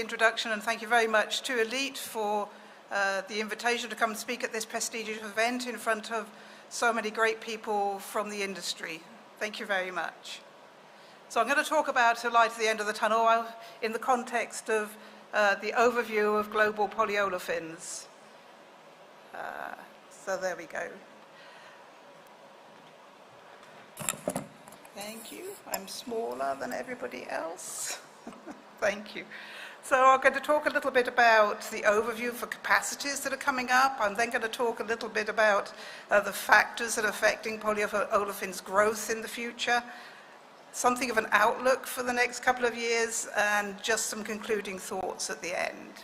introduction, and thank you very much to Elite for the invitation to come and speak at this prestigious event in front of so many great people from the industry. Thank you very much. So I'm going to talk about a light at the end of the tunnel in the context of the overview of global polyolefins. So there we go. Thank you. I'm smaller than everybody else. Thank you. So I'm going to talk a little bit about the overview for capacities that are coming up. I'm then going to talk a little bit about the factors that are affecting polyolefins growth in the future, something of an outlook for the next couple of years, and just some concluding thoughts at the end.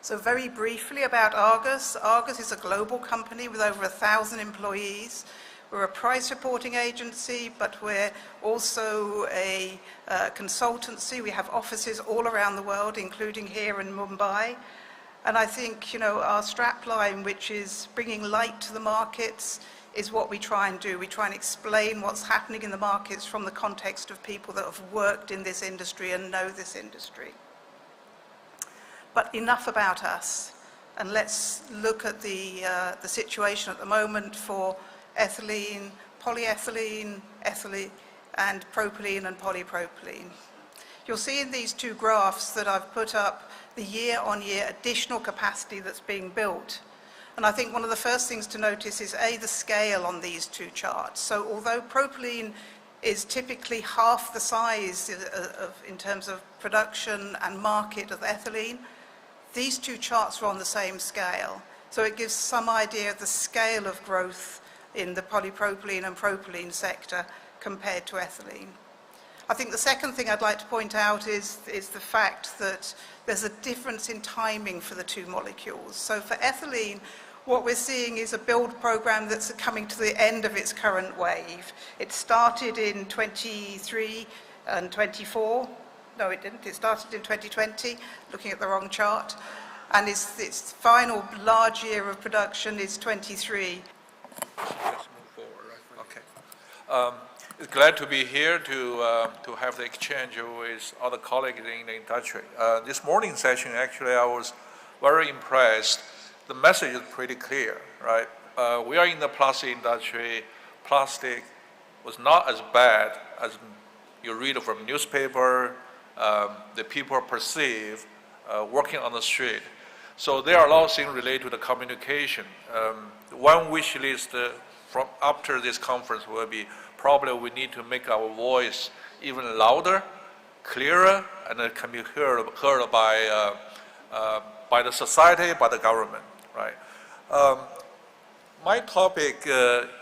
So very briefly about Argus. Argus is a global company with over 1,000 employees. We're a price reporting agency, but we're also a consultancy. We have offices all around the world, including here in Mumbai. And I think, our strapline, which is bringing light to the markets, is what we try and do. We try and explain what's happening in the markets from the context of people that have worked in this industry and know this industry. But enough about us, and let's look at the situation at the moment for ethylene, polyethylene, ethylene, and propylene and polypropylene. You'll see in these two graphs that I've put up the year-on-year additional capacity that's being built. And I think one of the first things to notice is the scale on these two charts. So although propylene is typically half the size in terms of production and market of ethylene, these two charts are on the same scale. So it gives some idea of the scale of growth in the polypropylene and propylene sector compared to ethylene. I think the second thing I'd like to point out is the fact that there's a difference in timing for the two molecules. So for ethylene, what we're seeing is a build program that's coming to the end of its current wave. It started in 23 and 24. No, it didn't. It started in 2020, looking at the wrong chart. And its final large year of production is 23. Let's move forward, right? Okay. Glad to be here to have the exchange with other colleagues in the industry. This morning session, actually, I was very impressed. The message is pretty clear, right? We are in the plastic industry. Plastic was not as bad as you read from newspaper, the people perceive working on the street. So there are a lot of things related to the communication. One wish list from after this conference will be probably we need to make our voice even louder, clearer, and it can be heard by the society, by the government, right? My topic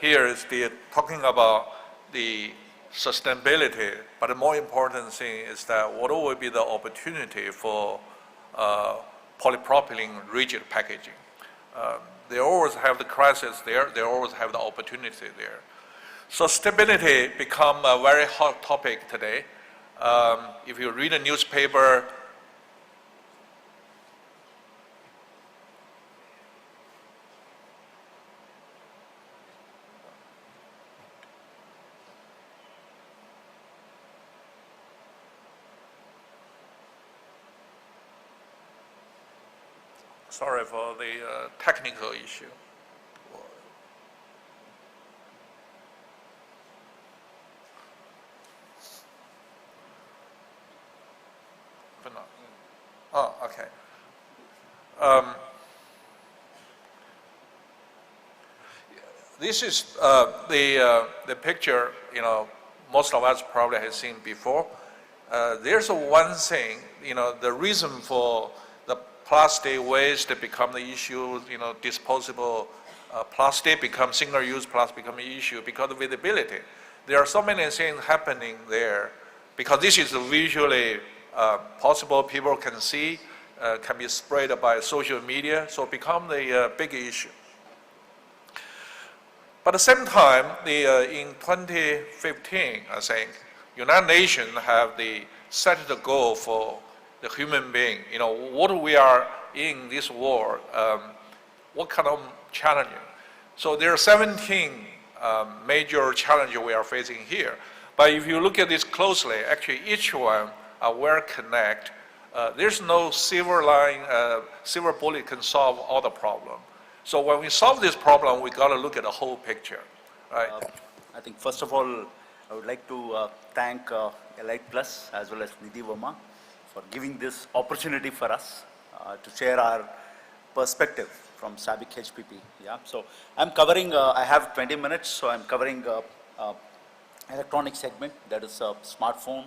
here is talking about the sustainability, but the more important thing is that what will be the opportunity for polypropylene rigid packaging. They always have the crisis there, they always have the opportunity there. Sustainability become a very hot topic today. If you read a newspaper, sorry for the technical issue. Oh, okay. This is the picture, most of us probably have seen before. There's one thing, the reason for the plastic waste to become the issue, disposable plastic become single-use plastic become an issue because of visibility. There are so many things happening there because this is visually possible, people can see, can be spread by social media, so become the big issue. But at the same time, in 2015, I think, United Nations have set the goal for the human being. What we are in this world, what kind of challenges? So there are 17 major challenges we are facing here. But if you look at this closely, actually each one are well connected There's no silver line, silver bullet can solve all the problem. So when we solve this problem, we got to look at the whole picture, right? I think first of all, I would like to thank Elite Plus as well as Nidhi Verma for giving this opportunity for us to share our perspective from SABIC HPP. Yeah, so I'm covering, I have 20 minutes, so I'm covering electronic segment, that is smartphone,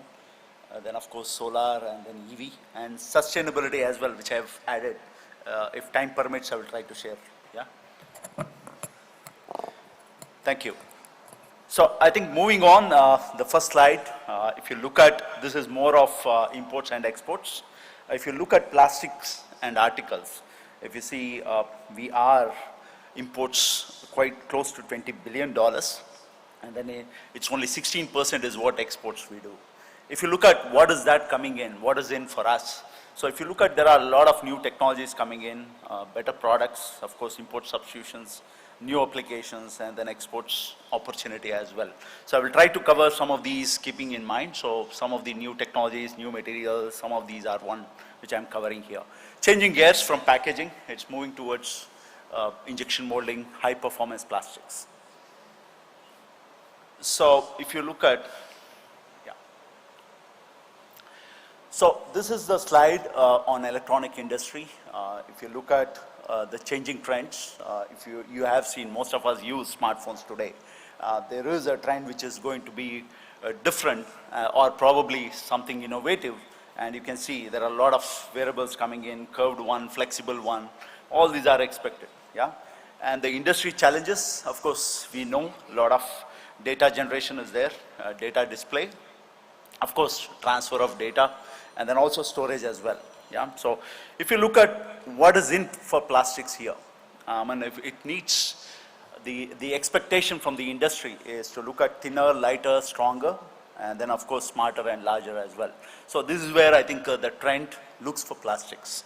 then of course solar and then EV and sustainability as well, which I have added. If time permits, I will try to share. Yeah. Thank you. So I think moving on, the first slide, if you look at, this is more of imports and exports. If you look at plastics and articles, if you see, we are imports quite close to $20 billion, and then it's only 16% is what exports we do. If you look at what is that coming in, what is in for us, so if you look at, there are a lot of new technologies coming in, better products, of course, import substitutions, new applications, and then exports opportunity as well. So I will try to cover some of these keeping in mind. So some of the new technologies, new materials, some of these are one which I'm covering here. Changing gears from packaging, it's moving towards injection molding, high performance plastics. So if you look at, so this is the slide on electronic industry. If you look at the changing trends, if you have seen, most of us use smartphones today. There is a trend which is going to be different or probably something innovative. And you can see there are a lot of variables coming in, curved one, flexible one, all these are expected. Yeah. And the industry challenges, of course, we know a lot of data generation is there, data display, of course, transfer of data, and then also storage as well. Yeah. So if you look at what is in for plastics here, and if it needs, the expectation from the industry is to look at thinner, lighter, stronger, and then of course smarter and larger as well. So this is where I think the trend looks for plastics.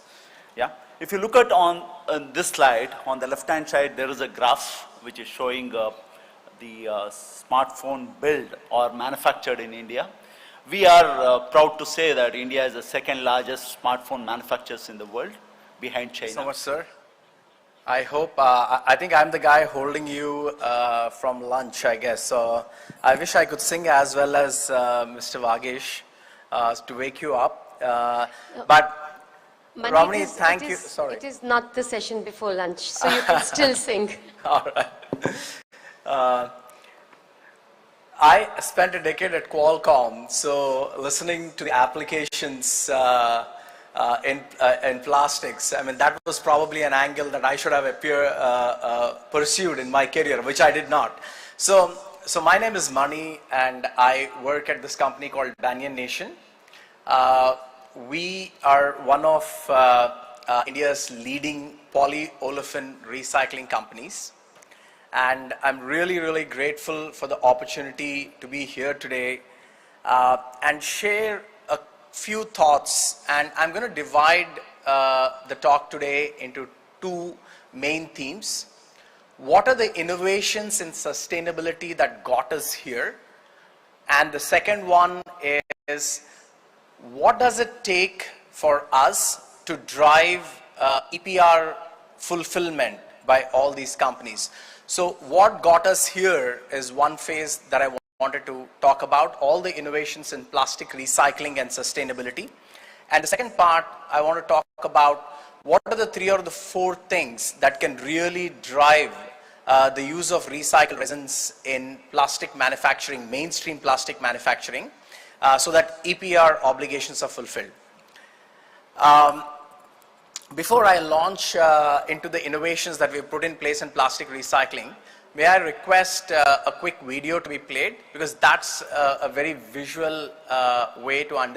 Yeah. If you look at on this slide, on the left-hand side, there is a graph which is showing the smartphone build or manufactured in India. We are proud to say that India is the second largest smartphone manufacturers in the world, behind China. Thank you so much, sir. I hope, I think I'm the guy holding you from lunch, I guess. So I wish I could sing as well as Mr. Vagesh to wake you up. But Ramani, thank you. Sorry. It is not the session before lunch, so you can still sing. All right. I spent a decade at Qualcomm, so listening to the applications in plastics, I mean, that was probably an angle that I should have pursued in my career, which I did not. So my name is Mani, and I work at this company called Banyan Nation. We are one of India's leading polyolefin recycling companies. And I'm really, really grateful for the opportunity to be here today and share a few thoughts. And I'm going to divide the talk today into two main themes. What are the innovations in sustainability that got us here? And the second one is, what does it take for us to drive EPR fulfillment by all these companies? So what got us here is one phase that I wanted to talk about, all the innovations in plastic recycling and sustainability. And the second part, I want to talk about what are the 3 or the 4 things that can really drive the use of recycled resins in plastic manufacturing, mainstream plastic manufacturing, so that EPR obligations are fulfilled. Before I launch into the innovations that we've put in place in plastic recycling, may I request a quick video to be played, because that's a very visual way to